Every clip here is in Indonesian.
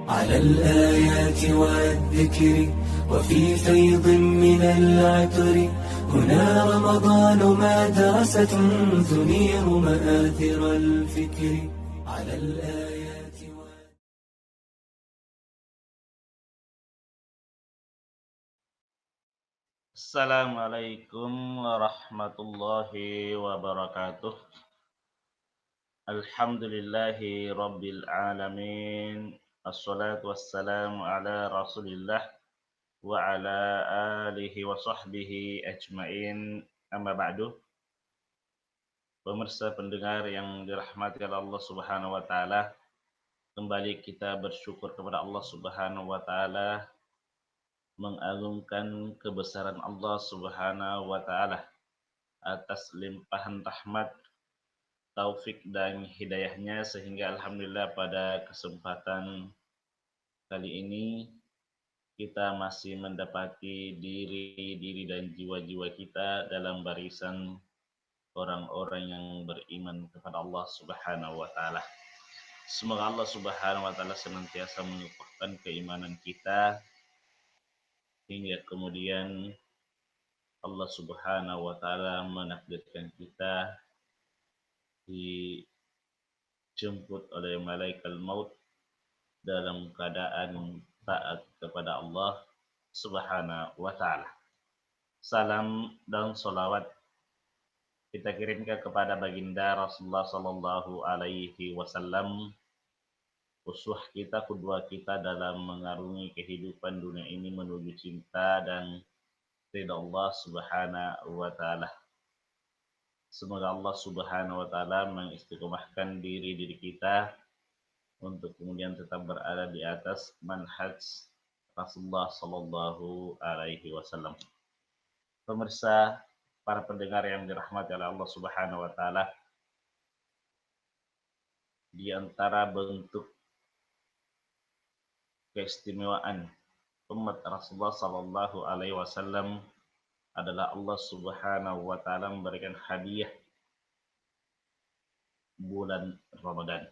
على الآيات والذكر وفي فيض من العطر هنا رمضان مدرسة تنير مآثر الفكر على الآيات Assalamualaikum warahmatullahi wabarakatuh. Alhamdulillahi rabbil alamin. Assalatu wassalamu ala rasulillah wa ala alihi wa sahbihi ajmain. Amma ba'du. Pemirsa pendengar yang dirahmati oleh Allah Subhanahu wa taala, kembali kita bersyukur kepada Allah Subhanahu wa taala, mengagungkan kebesaran Allah Subhanahu wa taala atas limpahan rahmat, taufik dan hidayahnya, sehingga alhamdulillah pada kesempatan kali ini kita masih mendapati diri dan jiwa-jiwa kita dalam barisan orang-orang yang beriman kepada Allah Subhanahu wa taala. Semoga Allah Subhanahu wa taala senantiasa mengukuhkan keimanan kita hingga kemudian Allah Subhanahu wa taala menakdirkan kita dijemput oleh malaikat maut dalam keadaan taat kepada Allah Subhanahu wa taala. Salam dan salawat kita kirimkan kepada baginda Rasulullah sallallahu alaihi wasallam, uswah kita, kedua kita dalam mengarungi kehidupan dunia ini menuju cinta dan ridha Allah Subhanahu wa taala. Semoga Allah Subhanahu wa taala mengistiqomahkan diri kita untuk kemudian tetap berada di atas manhaj Rasulullah sallallahu alaihi wasallam. Pemirsa, para pendengar yang dirahmati oleh Allah Subhanahu wa taala, di antara bentuk keistimewaan umat Rasulullah sallallahu alaihi wasallam adalah Allah Subhanahu wa taala memberikan hadiah bulan Ramadan.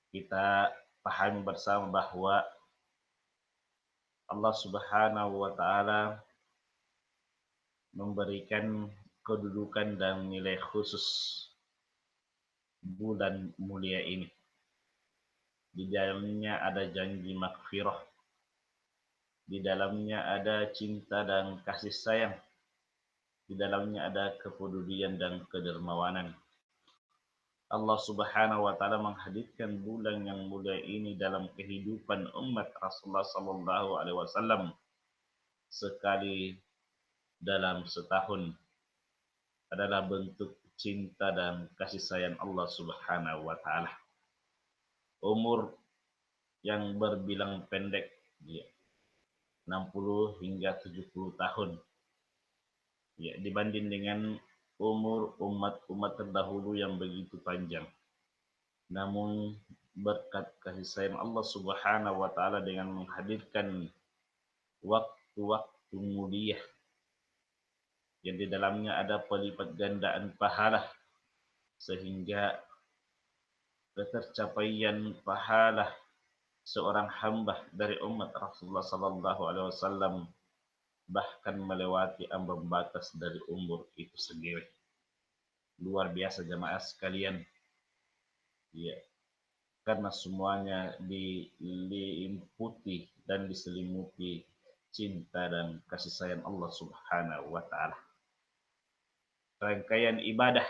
Kita pahami bersama bahwa Allah Subhanahu wa taala memberikan kedudukan dan nilai khusus bulan mulia ini. Di dalamnya ada janji maghfirah. Di dalamnya ada cinta dan kasih sayang. Di dalamnya ada kepedulian dan kedermawanan. Allah Subhanahu wa taala menghadirkan bulan yang mulia ini dalam kehidupan umat Rasulullah sallallahu alaihi wasallam sekali dalam setahun, adalah bentuk cinta dan kasih sayang Allah Subhanahu wa taala. Umur yang berbilang pendek, ya, 60 hingga 70 tahun, ya, dibanding dengan umur umat-umat terdahulu yang begitu panjang. Namun berkat kasih sayang Allah Subhanahu wa taala dengan menghadirkan waktu-waktu mulia yang di dalamnya ada pelipat gandaan pahala, sehingga ketercapaian pahala seorang hamba dari umat Rasulullah sallallahu alaihi wasallam bahkan melewati ambang batas dari umur itu sendiri. Luar biasa jamaah sekalian. Ya, karena semuanya diliputi dan diselimuti cinta dan kasih sayang Allah Subhanahu wa taala. Rangkaian ibadah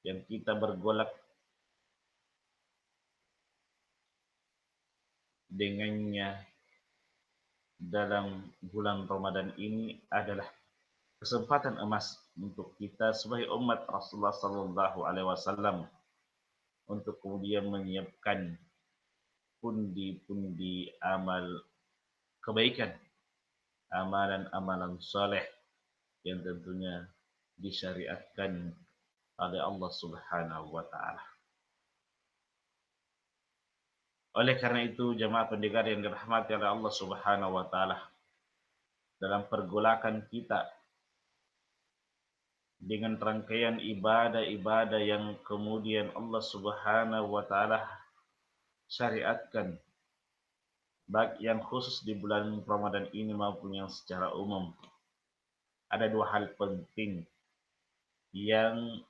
yang kita bergolak dengannya dalam bulan Ramadan ini adalah kesempatan emas untuk kita sebagai umat Rasulullah sallallahu alaihi wasallam untuk kemudian menyiapkan pundi-pundi amal kebaikan, amalan-amalan soleh yang tentunya disyariatkan oleh Allah Subhanahu wa taala. Oleh karena itu, jemaah pendengar yang dirahmati oleh Allah Subhanahu wa taala, dalam pergolakan kita dengan rangkaian ibadah-ibadah yang kemudian Allah Subhanahu wa taala syariatkan, baik yang khusus di bulan Ramadan ini maupun yang secara umum. Ada dua hal penting yang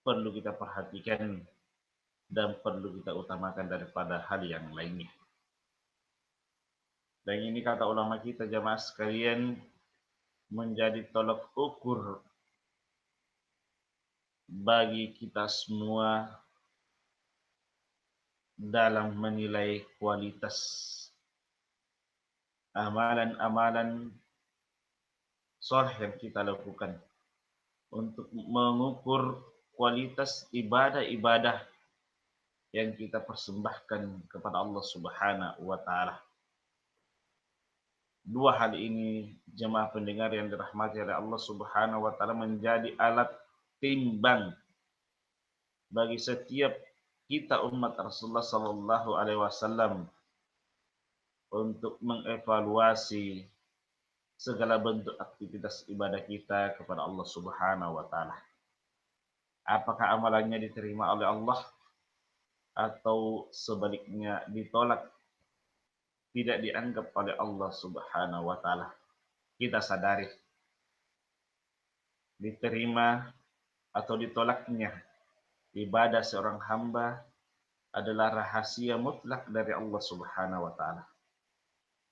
perlu kita perhatikan dan perlu kita utamakan daripada hal yang lainnya. Dan ini kata ulama kita jamaah sekalian menjadi tolak ukur bagi kita semua dalam menilai kualitas amalan-amalan soleh yang kita lakukan, untuk mengukur kualitas ibadah-ibadah yang kita persembahkan kepada Allah Subhanahu wa taala. Dua hal ini jemaah pendengar yang dirahmati oleh Allah Subhanahu wa taala menjadi alat timbang bagi setiap kita umat Rasulullah sallallahu alaihi wasallam untuk mengevaluasi segala bentuk aktivitas ibadah kita kepada Allah Subhanahu wa taala. Apakah amalannya diterima oleh Allah atau sebaliknya ditolak, tidak dianggap oleh Allah Subhanahu wa taala. Kita sadari diterima atau ditolaknya ibadah seorang hamba adalah rahasia mutlak dari Allah Subhanahu wa taala.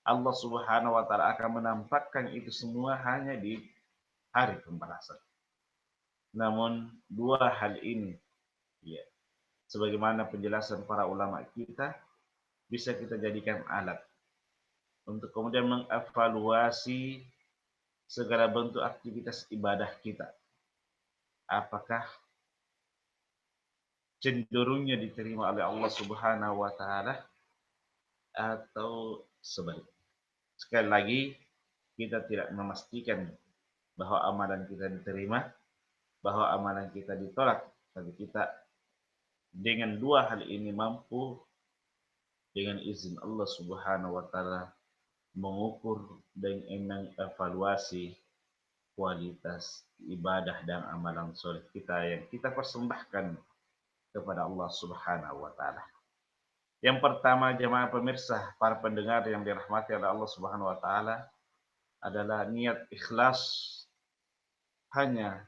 Allah Subhanahu wa taala akan menampakkan itu semua hanya di hari pembalasan. Namun dua hal ini, ya, sebagaimana penjelasan para ulama kita, bisa kita jadikan alat untuk kemudian mengevaluasi segala bentuk aktivitas ibadah kita. Apakah cenderungnya diterima oleh Allah Subhanahu wa taala atau sebaliknya. Sekali lagi, kita tidak memastikan bahwa amalan kita diterima, bahwa amalan kita ditolak, tapi kita dengan dua hal ini mampu dengan izin Allah Subhanahu wa taala mengukur dan mengevaluasi kualitas ibadah dan amalan soleh kita yang kita persembahkan kepada Allah Subhanahu wa taala. Yang pertama jemaah pemirsa, para pendengar yang dirahmati oleh Allah Subhanahu wa taala, adalah niat ikhlas hanya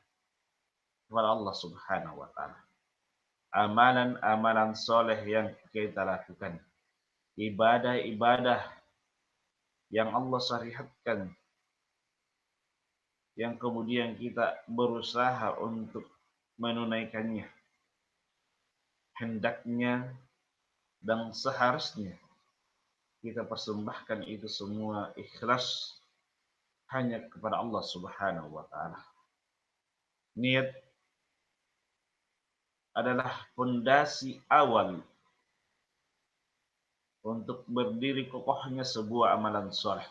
kepada Allah Subhanahu wa taala. Amalan-amalan soleh yang kita lakukan, ibadah-ibadah yang Allah syariatkan, yang kemudian kita berusaha untuk menunaikannya, hendaknya dan seharusnya kita persembahkan itu semua ikhlas hanya kepada Allah Subhanahu wa taala. Niat adalah fondasi awal untuk berdiri kokohnya sebuah amalan soleh.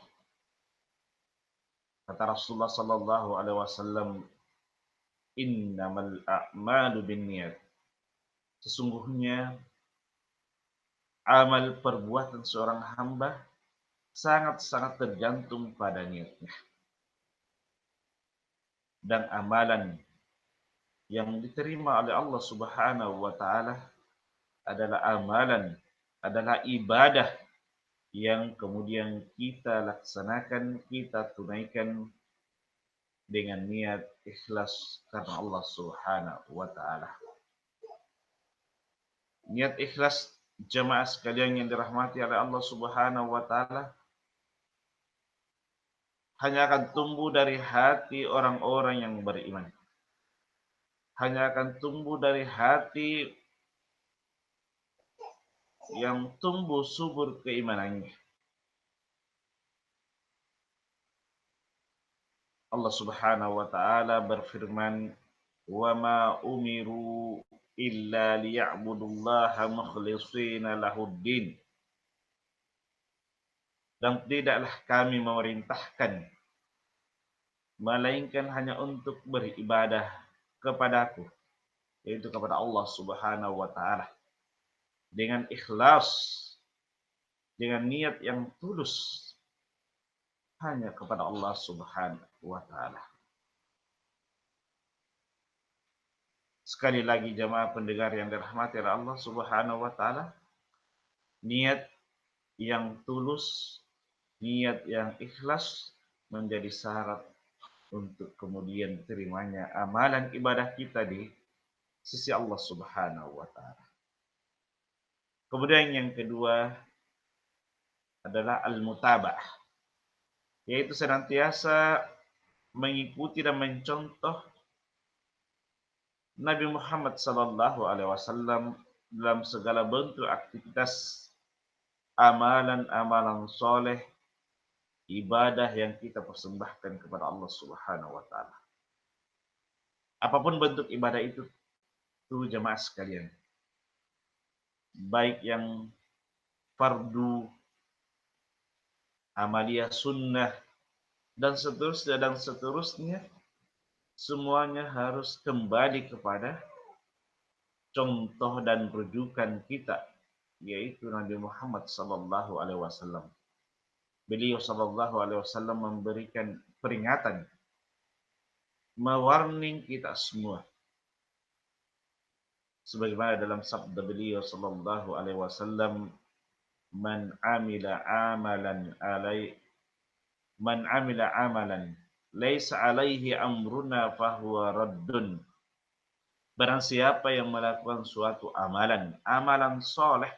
Kata Rasulullah sallallahu alaihi wasallam, "Innamal a'malu binniyat." Sesungguhnya amal perbuatan seorang hamba sangat-sangat tergantung pada niatnya. Dan amalan yang diterima oleh Allah Subhanahu wa taala adalah amalan, adalah ibadah yang kemudian kita laksanakan, kita tunaikan dengan niat ikhlas karena Allah Subhanahu wa taala. Niat ikhlas jemaah sekalian yang dirahmati oleh Allah Subhanahu wa taala hanya akan tumbuh dari hati orang-orang yang beriman. Hanya akan tumbuh dari hati yang tumbuh subur keimanannya. Allah Subhanahu wa taala berfirman, "Wa ma umiru illa liya'budullaha mukhlishina lahuddin." Dan tidaklah kami memerintahkan melainkan hanya untuk beribadah kepadaku, yaitu kepada Allah Subhanahu wa taala, dengan ikhlas, dengan niat yang tulus hanya kepada Allah Subhanahu wa taala. Sekali lagi jamaah pendengar yang dirahmati oleh Allah Subhanahu wa taala, niat yang tulus, niat yang ikhlas menjadi syarat untuk kemudian diterimanya amalan ibadah kita di sisi Allah Subhanahu wa taala. Kemudian yang kedua adalah al-mutaba'ah, yaitu senantiasa mengikuti dan mencontoh Nabi Muhammad sallallahu alaihi wasallam dalam segala bentuk aktivitas amalan-amalan soleh, ibadah yang kita persembahkan kepada Allah Subhanahu wa taala. Apapun bentuk ibadah itu tuh jemaah sekalian, baik yang fardu, amaliyah sunnah, dan seterusnya, semuanya harus kembali kepada contoh dan rujukan kita, yaitu Nabi Muhammad sallallahu alaihi wasallam. Beliau sallallahu alaihi wasallam memberikan peringatan, mewarning kita semua. Sebagaimana dalam sabda beliau sallallahu alaihi wasallam, "Man amila amalan man amila amalan laisa alaihi amruna fahuwa raddun." Barang siapa yang melakukan suatu amalan soleh,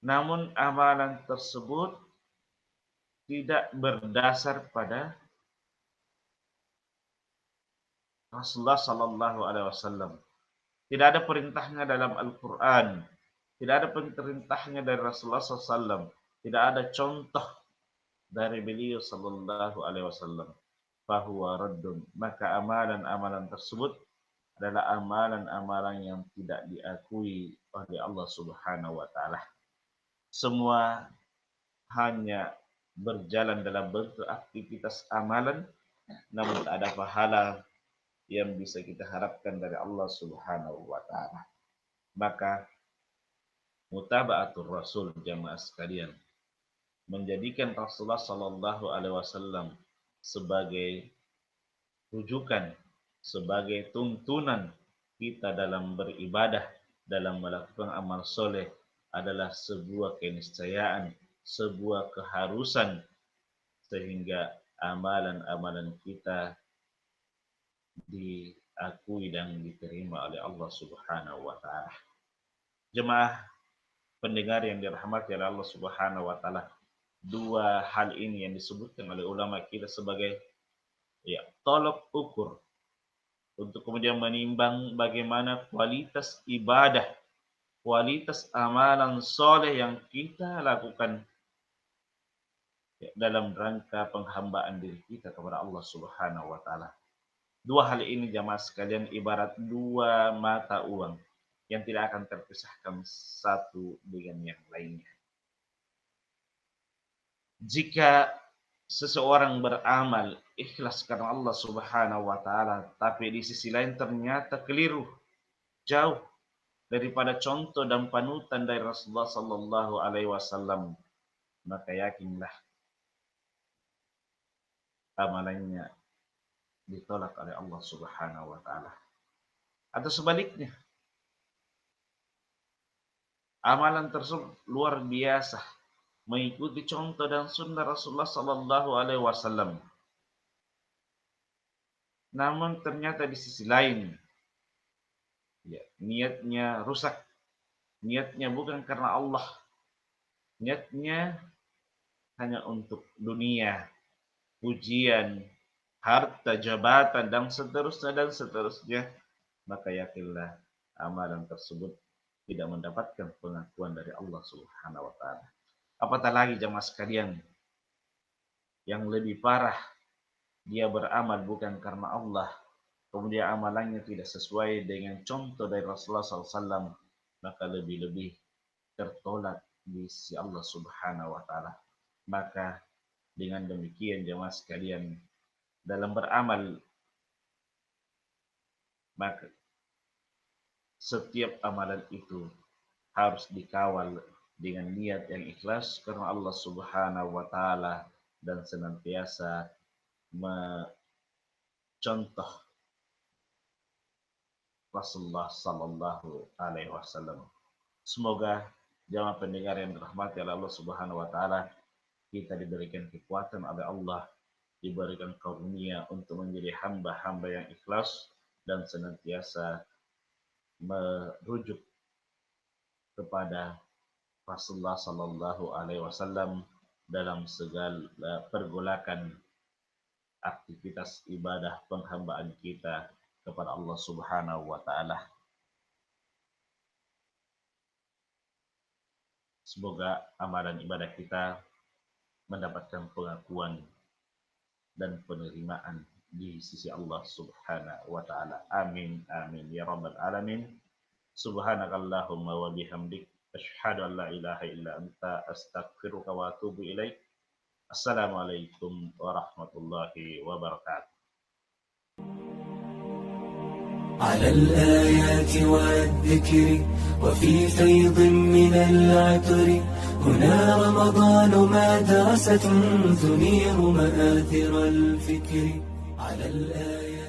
namun amalan tersebut tidak berdasar pada Rasulullah sallallahu alaihi wasallam. Tidak ada perintahnya dalam Al-Quran, tidak ada perintahnya dari Rasulullah SAW, tidak ada contoh dari beliau sallallahu alaihi wasallam, fahuwa raddun, maka amalan-amalan tersebut adalah amalan-amalan yang tidak diakui oleh Allah Subhanahu wa taala. Semua hanya berjalan dalam bentuk aktivitas amalan, namun tak ada pahala yang bisa kita harapkan dari Allah Subhanahu wa taala. Maka mutaba'atul Rasul jamaah sekalian, menjadikan Rasulullah sallallahu alaihi wasallam sebagai rujukan, sebagai tuntunan kita dalam beribadah, dalam melakukan amal soleh adalah sebuah keniscayaan, sebuah keharusan, sehingga amalan-amalan kita diakui dan diterima oleh Allah Subhanahu wa taala. Jemaah pendengar yang dirahmati oleh Allah Subhanahu wa taala, dua hal ini yang disebutkan oleh ulama kita sebagai tolok ukur untuk kemudian menimbang bagaimana kualitas ibadah, kualitas amalan soleh yang kita lakukan dalam rangka penghambaan diri kita kepada Allah Subhanahu wa taala. Dua hal ini jamaah sekalian ibarat dua mata uang yang tidak akan terpisahkan satu dengan yang lainnya. Jika seseorang beramal ikhlas karena Allah Subhanahu wa taala, tapi di sisi lain ternyata keliru, jauh daripada contoh dan panutan dari Rasulullah sallallahu alaihi wasallam, maka yakinlah amalannya ditolak oleh Allah Subhanahu wa taala. Atau sebaliknya, amalan tersebut luar biasa, mengikuti contoh dan sunnah Rasulullah sallallahu alaihi wasallam. Namun ternyata di sisi lain, niatnya rusak. Niatnya bukan karena Allah. Niatnya hanya untuk dunia, pujian, harta, jabatan, dan seterusnya. Maka yakinlah amalan tersebut tidak mendapatkan pengakuan dari Allah Subhanahu wa taala. Apatah lagi jamaah sekalian, yang lebih parah, dia beramal bukan karena Allah, kemudian amalannya tidak sesuai dengan contoh dari Rasulullah SAW, maka lebih-lebih tertolak di sisi Allah Subhanahu wa taala. Maka dengan demikian jemaah sekalian, dalam beramal, maka setiap amalan itu harus dikawal dengan niat yang ikhlas karena Allah Subhanahu wa taala dan senantiasa mencontoh Rasulullah Sallallahu Alaihi Wasallam. Semoga jamaah pendengar yang dirahmati oleh Allah Subhanahu Wa Taala, kita diberikan kekuatan oleh Allah, diberikan karunia untuk menjadi hamba-hamba yang ikhlas dan senantiasa merujuk kepada Rasulullah Sallallahu Alaihi Wasallam dalam segala pergolakan aktivitas ibadah penghambaan kita kepada Allah Subhanahu wa Ta'ala. Semoga amalan ibadah kita mendapatkan pengakuan dan penerimaan di sisi Allah Subhanahu wa Ta'ala. Amin amin ya rabbal alamin. Subhanakallahumma wa bihamdik asyhadu an la ilaha illa anta astaghfiruka wa atubu ilaik. Assalamualaikum warahmatullahi wabarakatuh. على الآيات والذكر وفي فيض من العطر هنا رمضان مدرسة تنير مآثر الفكر على الآيات